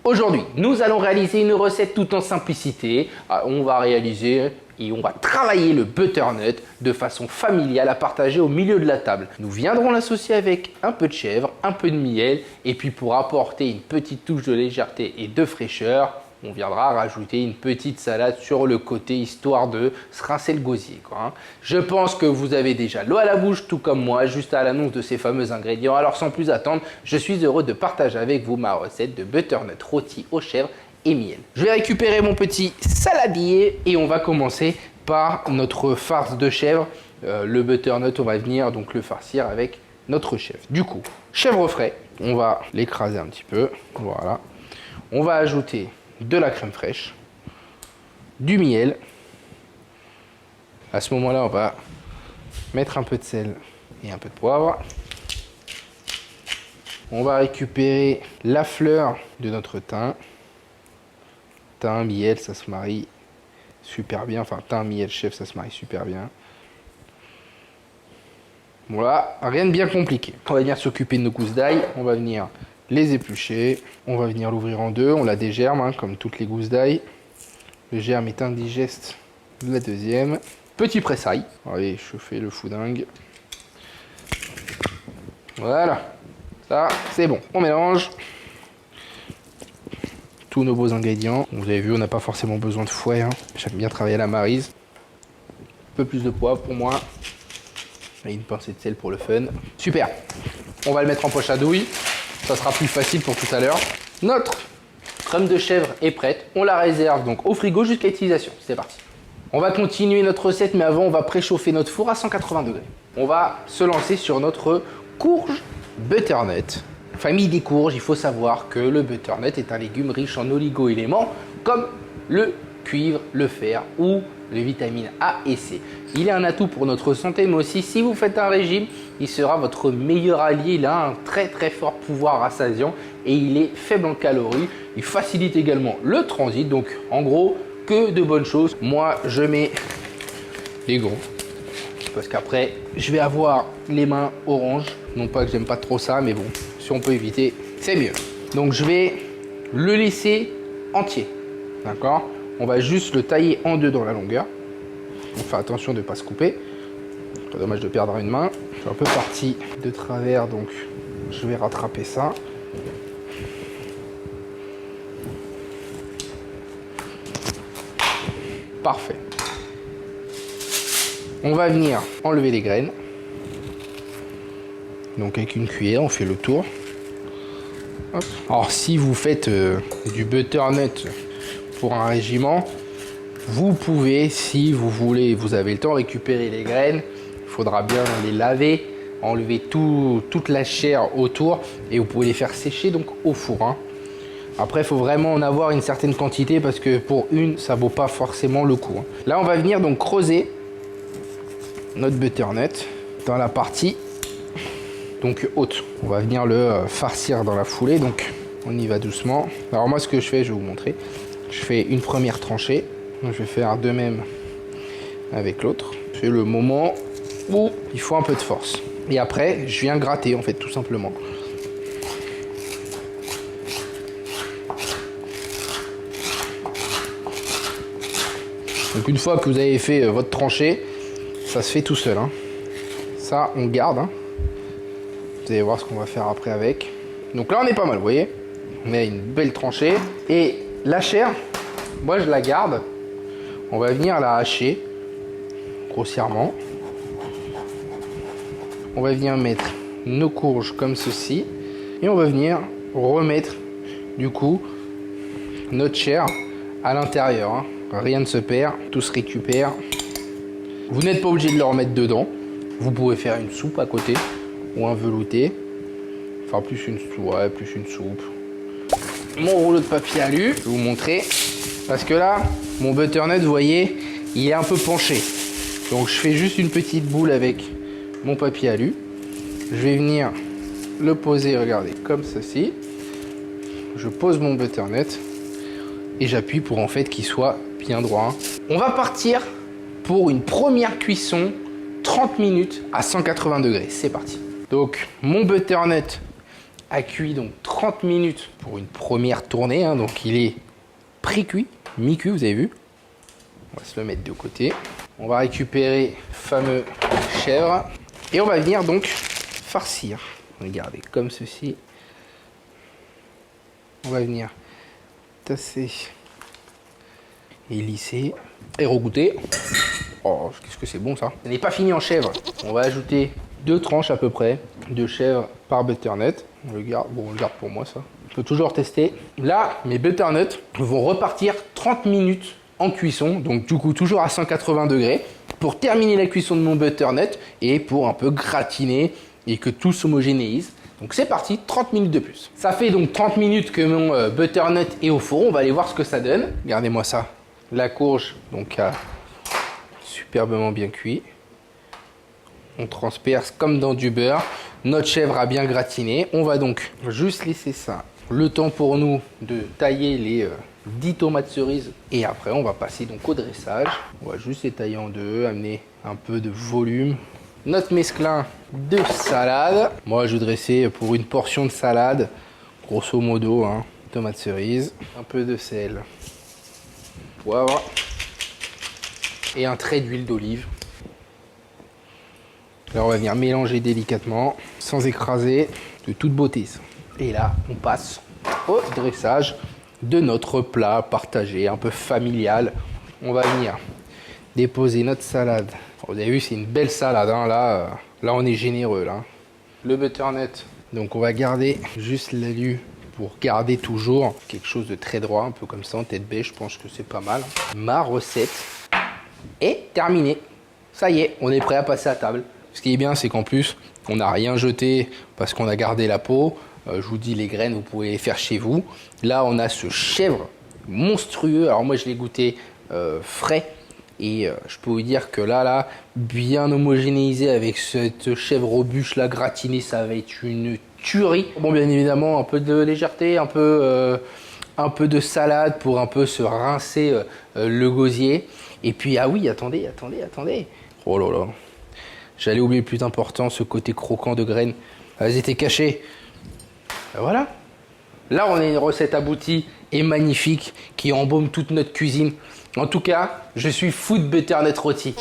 Aujourd'hui, nous allons réaliser une recette tout en simplicité. On va réaliser et on va travailler le butternut de façon familiale à partager au milieu de la table. Nous viendrons l'associer avec un peu de chèvre, un peu de miel et puis pour apporter une petite touche de légèreté et de fraîcheur, on viendra rajouter une petite salade sur le côté histoire de se rincer le gosier, quoi. Je pense que vous avez déjà l'eau à la bouche, tout comme moi, juste à l'annonce de ces fameux ingrédients. Alors sans plus attendre, je suis heureux de partager avec vous ma recette de butternut rôti aux chèvres et miel. Je vais récupérer mon petit saladier et on va commencer par notre farce de chèvre. Le butternut, on va venir donc le farcir avec notre chèvre. Du coup, chèvre frais, on va l'écraser un petit peu, voilà. On va ajouter de la crème fraîche, du miel. À ce moment-là, on va mettre un peu de sel et un peu de poivre. On va récupérer la fleur de notre thym. Thym, miel, ça se marie super bien. Enfin, thym, miel, chèvre, ça se marie super bien. Voilà, rien de bien compliqué. On va venir s'occuper de nos gousses d'ail. On va venir les éplucher, on va venir l'ouvrir en deux, on la dégerme hein, comme toutes les gousses d'ail. Le germe est indigeste de la deuxième. Petit pressail, allez je fais le foudingue. Voilà, ça c'est bon. On mélange tous nos beaux ingrédients. Vous avez vu, on n'a pas forcément besoin de fouet, hein. J'aime bien travailler à la maryse. Un peu plus de poivre pour moi. Et une pincée de sel pour le fun. Super, on va le mettre en poche à douille. Ça sera plus facile pour tout à l'heure. Notre crème de chèvre est prête. On la réserve donc au frigo jusqu'à utilisation. C'est parti. On va continuer notre recette, mais avant, on va préchauffer notre four à 180 degrés. On va se lancer sur notre courge butternut. Famille des courges, il faut savoir que le butternut est un légume riche en oligo-éléments comme le cuivre, le fer ou les vitamines A et C. Il est un atout pour notre santé, mais aussi si vous faites un régime, il sera votre meilleur allié. Il a un très fort pouvoir rassasiant et il est faible en calories. Il facilite également le transit, donc en gros, que de bonnes choses. Moi, je mets les gros parce qu'après, je vais avoir les mains orange. Non pas que j'aime pas trop ça, mais bon, si on peut éviter, c'est mieux. Donc, je vais le laisser entier, d'accord ? On va juste le tailler en deux dans la longueur. On fait attention de ne pas se couper. C'est dommage de perdre une main. Je suis un peu parti de travers, donc je vais rattraper ça. Parfait. On va venir enlever les graines. Donc avec une cuillère, on fait le tour. Hop. Alors si vous faites du butternut pour un régiment, vous pouvez, si vous voulez, vous avez le temps, récupérer les graines. Il faudra bien les laver, enlever toute la chair autour et vous pouvez les faire sécher donc au four, hein. Après, il faut vraiment en avoir une certaine quantité parce que pour une, ça vaut pas forcément le coup, hein. Là, on va venir donc creuser notre butternut dans la partie donc haute. On va venir le farcir dans la foulée, donc on y va doucement. Alors moi, ce que je fais, je vais vous montrer. Je fais une première tranchée, je vais faire de même avec l'autre. C'est le moment où il faut un peu de force. Et après, je viens gratter en fait, tout simplement. Donc une fois que vous avez fait votre tranchée, ça se fait tout seul, hein. Ça, on garde, hein. Vous allez voir ce qu'on va faire après avec. Donc là, on est pas mal, vous voyez. On a une belle tranchée. Et la chair, moi je la garde. On va venir la hacher grossièrement. On va venir mettre nos courges comme ceci. Et on va venir remettre du coup notre chair à l'intérieur, hein. Rien ne se perd, tout se récupère. Vous n'êtes pas obligé de le remettre dedans. Vous pouvez faire une soupe à côté ou un velouté. Enfin plus une soupe. Mon rouleau de papier alu, je vais vous montrer. Parce que là, mon butternut, vous voyez, il est un peu penché. Donc je fais juste une petite boule avec mon papier alu. Je vais venir le poser, regardez, comme ceci. Je pose mon butternut et j'appuie pour en fait qu'il soit bien droit. On va partir pour une première cuisson 30 minutes à 180 degrés. C'est parti. Donc mon butternut a cuit donc 30 minutes pour une première tournée, hein, donc il est pré-cuit, mi-cuit, vous avez vu. On va se le mettre de côté. On va récupérer le fameux chèvre et on va venir donc farcir. Regardez, comme ceci. On va venir tasser et lisser et regoûter. Oh, qu'est-ce que c'est bon ça. Ce n'est pas fini en chèvre. On va ajouter 2 tranches à peu près de chèvre par butternut. On le garde, bon, on le garde pour moi ça. Je peux toujours tester. Là, mes butternuts vont repartir 30 minutes en cuisson, donc du coup toujours à 180 degrés, pour terminer la cuisson de mon butternut et pour un peu gratiner et que tout s'homogénéise. Donc c'est parti, 30 minutes de plus. Ça fait donc 30 minutes que mon butternut est au four. On va aller voir ce que ça donne. Regardez-moi ça. La courge donc a superbement bien cuit. On transperce comme dans du beurre. Notre chèvre a bien gratiné. On va donc juste laisser ça. Le temps pour nous de tailler les 10 tomates cerises. Et après, on va passer donc au dressage. On va juste les tailler en deux, amener un peu de volume. Notre mesclin de salade. Moi, je vais dresser pour une portion de salade, grosso modo, hein, tomates cerises, un peu de sel, poivre et un trait d'huile d'olive. Là, on va venir mélanger délicatement, sans écraser, de toute beauté. Ça. Et là, on passe au dressage de notre plat partagé, un peu familial. On va venir déposer notre salade. Vous avez vu, c'est une belle salade. Hein. Là, on est généreux. Là. Le butternut. Donc, on va garder juste l'alu pour garder toujours quelque chose de très droit, un peu comme ça, en tête bêche. Je pense que c'est pas mal. Ma recette est terminée. Ça y est, on est prêt à passer à table. Ce qui est bien, c'est qu'en plus, on n'a rien jeté parce qu'on a gardé la peau. Je vous dis, les graines, vous pouvez les faire chez vous. Là, on a ce chèvre monstrueux. Alors moi, je l'ai goûté frais. Et je peux vous dire que là, bien homogénéisé avec cette chèvre aux bûches là, gratinée, ça va être une tuerie. Bon, bien évidemment, un peu de légèreté, un peu de salade pour un peu se rincer le gosier. Et puis, ah oui, attendez. Oh là là. J'allais oublier le plus important, ce côté croquant de graines. Elles étaient cachées. Ben voilà. Là, on a une recette aboutie et magnifique qui embaume toute notre cuisine. En tout cas, je suis fou de butternut rôti.